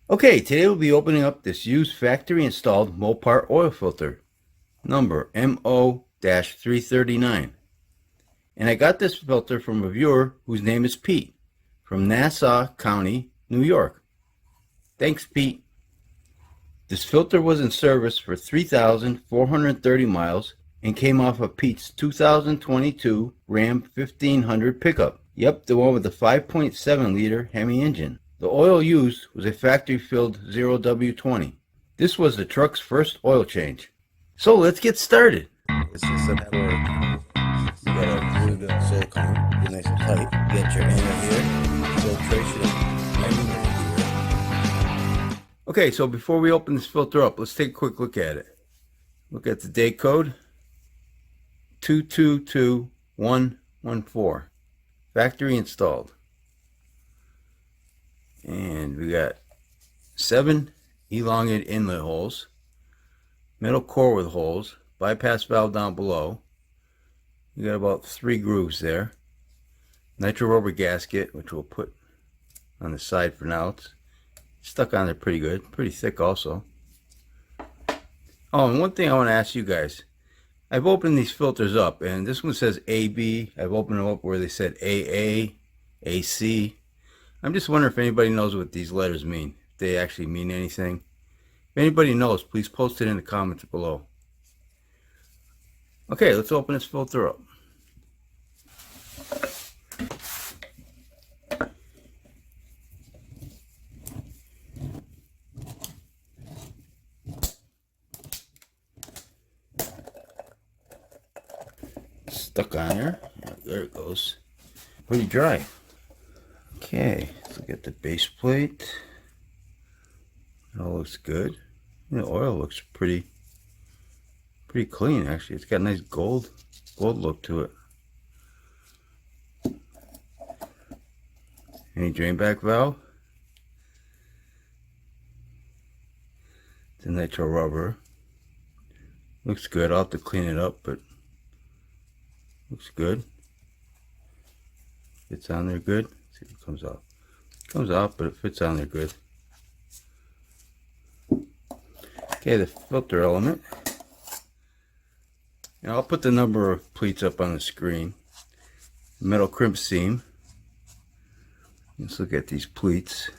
Okay, today we'll be opening up this used factory installed Mopar oil filter, number MO-339. And I got this filter from a viewer whose name is Pete, from Nassau County, New York. Thanks, Pete. This filter was in service for 3,430 miles and came off of Pete's 2022 Ram 1500 pickup. Yep, the one with the 5.7 liter Hemi engine. The oil used was a factory-filled 0W20. This was the truck's first oil change. So let's get started. It's just a matter of you gotta glue the silicone, get nice and tight, get your inner here, filtration everywhere here. Okay, so before we open this filter up, let's take a quick look at it. Look at the date code, 222114. Factory installed. And we got 7 elongated inlet holes, metal core with holes, bypass valve down below. You got about 3 grooves there. Nitro rubber gasket, which we'll put on the side for now. It's stuck on there pretty good, pretty thick also. Oh, and one thing I want to ask you guys. I've opened these filters up, and this one says AB. I've opened them up where they said AA, AC. I'm just wondering if anybody knows what these letters mean, if they actually mean anything. If anybody knows, please post it in the comments below. Okay, let's open this filter up. Stuck on there. Yeah, there it goes. Pretty dry. Okay, let's look at the base plate. It all looks good. The oil looks pretty clean actually. It's got a nice gold look to it. Any drain back valve? It's a nitro rubber. Looks good. I'll have to clean it up, but looks good. Fits on there good. Let's see if it comes off. It comes off, but it fits on there good. Okay, the filter element. And I'll put the number of pleats up on the screen. Metal crimp seam. Let's look at these pleats.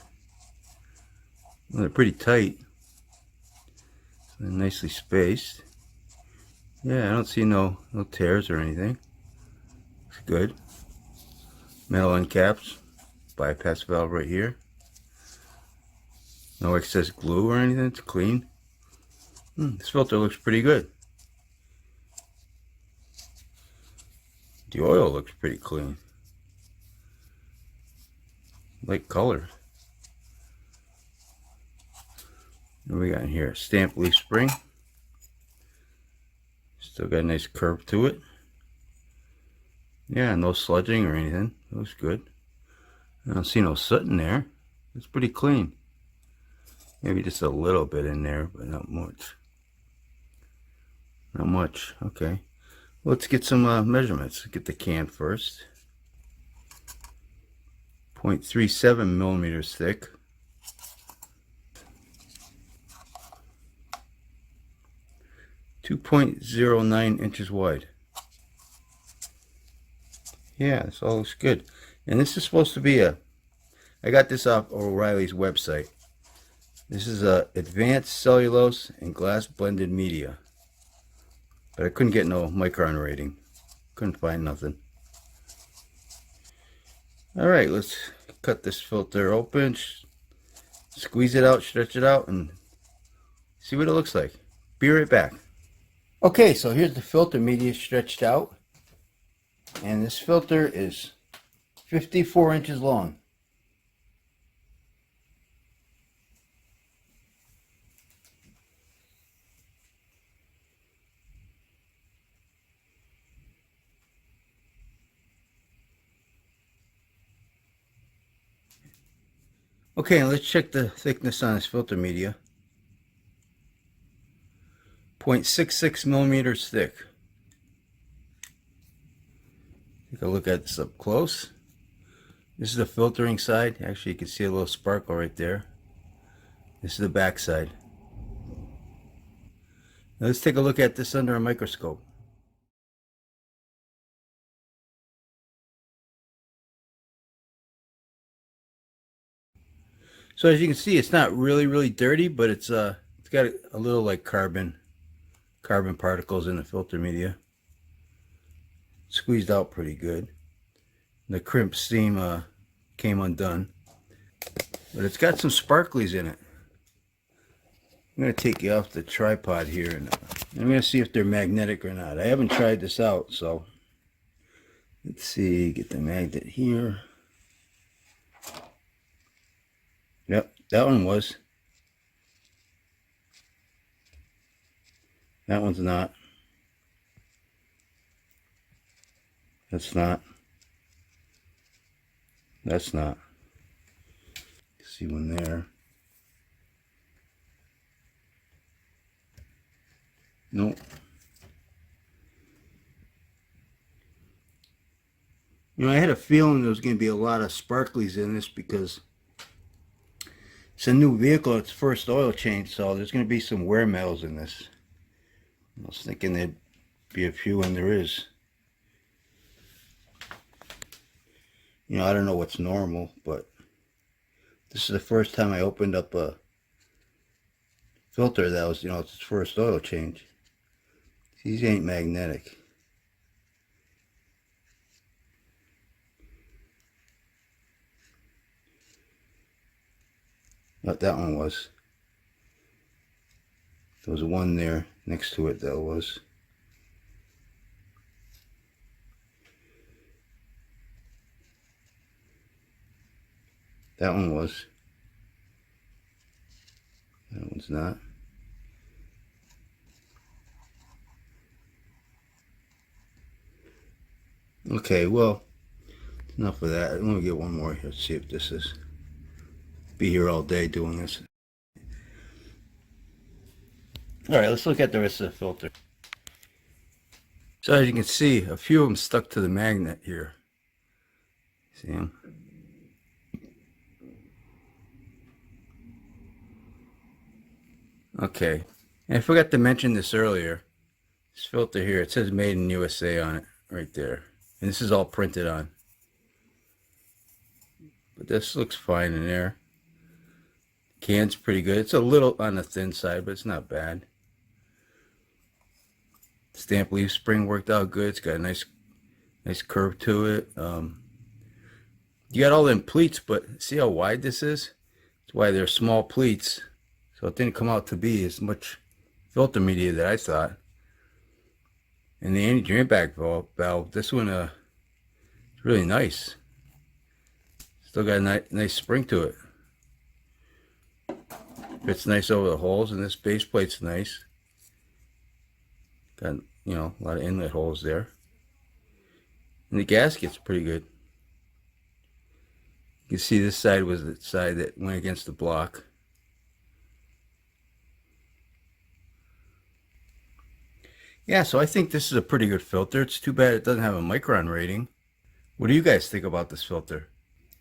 Well, they're pretty tight. They're nicely spaced. Yeah, I don't see no tears or anything. Looks good. Metal end caps. Bypass valve right here. No excess glue or anything. It's clean. This filter looks pretty good. The oil looks pretty clean. Light color. What do we got in here? Stamped leaf spring. Still got a nice curve to it. Yeah, no sludging or anything. Looks good. I don't see no soot in there. It's pretty clean. Maybe just a little bit in there, but not much. Not much. Okay. Let's get some measurements. Get the can first. 0.37 millimeters thick. 2.09 inches wide. Yeah, this all looks good. And this is supposed to be I got this off O'Reilly's website. This is a advanced cellulose and glass blended media. But I couldn't get no micron rating. Couldn't find nothing. Alright, let's cut this filter open. Squeeze it out, stretch it out, and see what it looks like. Be right back. Okay, so here's the filter media stretched out. And this filter is 54 inches long. Okay, let's check the thickness on this filter media. 0.66 millimeters thick. Take a look at this up close. This is the filtering side. Actually, you can see a little sparkle right there. This is the back side. Now let's take a look at this under a microscope. So as you can see, it's not really dirty, but it's got a little like carbon particles in the filter media. Squeezed out pretty good. The crimp seam came undone, but it's got some sparklies in it. I'm going to take you off the tripod here, and I'm going to see if they're magnetic or not. I haven't tried this out, so let's see. Get the magnet here. Yep, that one was. That one's not. That's not. That's not. See one there. Nope. You know, I had a feeling there was going to be a lot of sparklies in this because it's a new vehicle. It's first oil change, so there's going to be some wear metals in this. I was thinking there'd be a few, and there is. You know, I don't know what's normal, but this is the first time I opened up a filter that was, you know, it's its first oil change. These ain't magnetic. But that one was. There was one there next to it that was. That one was. That one's not. Okay, well, enough of that. Let me get one more here to see if this is. Be here all day doing this. Alright, let's look at the rest of the filter. So as you can see, a few of them stuck to the magnet here. See them? Okay, and I forgot to mention this earlier. This filter here, it says made in USA on it, right there. And this is all printed on. But this looks fine in there. Can's pretty good. It's a little on the thin side, but it's not bad. Stamp leaf spring worked out good. It's got a nice curve to it. You got all them pleats, but see how wide this is? That's why they're small pleats. So it didn't come out to be as much filter media that I thought. And the anti-drain back valve, this one is really nice. Still got a nice spring to it. Fits nice over the holes, and this base plate's nice. Got, you know, a lot of inlet holes there. And the gasket's pretty good. You can see this side was the side that went against the block. Yeah, so I think this is a pretty good filter. It's too bad it doesn't have a micron rating. What do you guys think about this filter?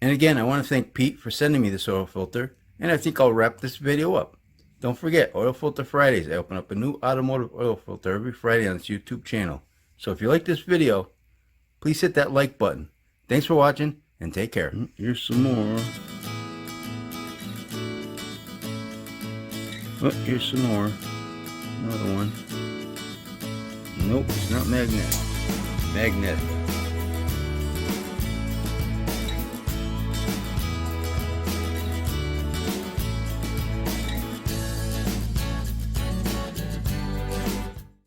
And again, I want to thank Pete for sending me this oil filter. And I think I'll wrap this video up. Don't forget, Oil Filter Fridays. I open up a new automotive oil filter every Friday on this YouTube channel. So if you like this video, please hit that like button. Thanks for watching, and take care. Here's some more. Oh, here's some more. Another one. Nope, it's not magnetic. Magnetic.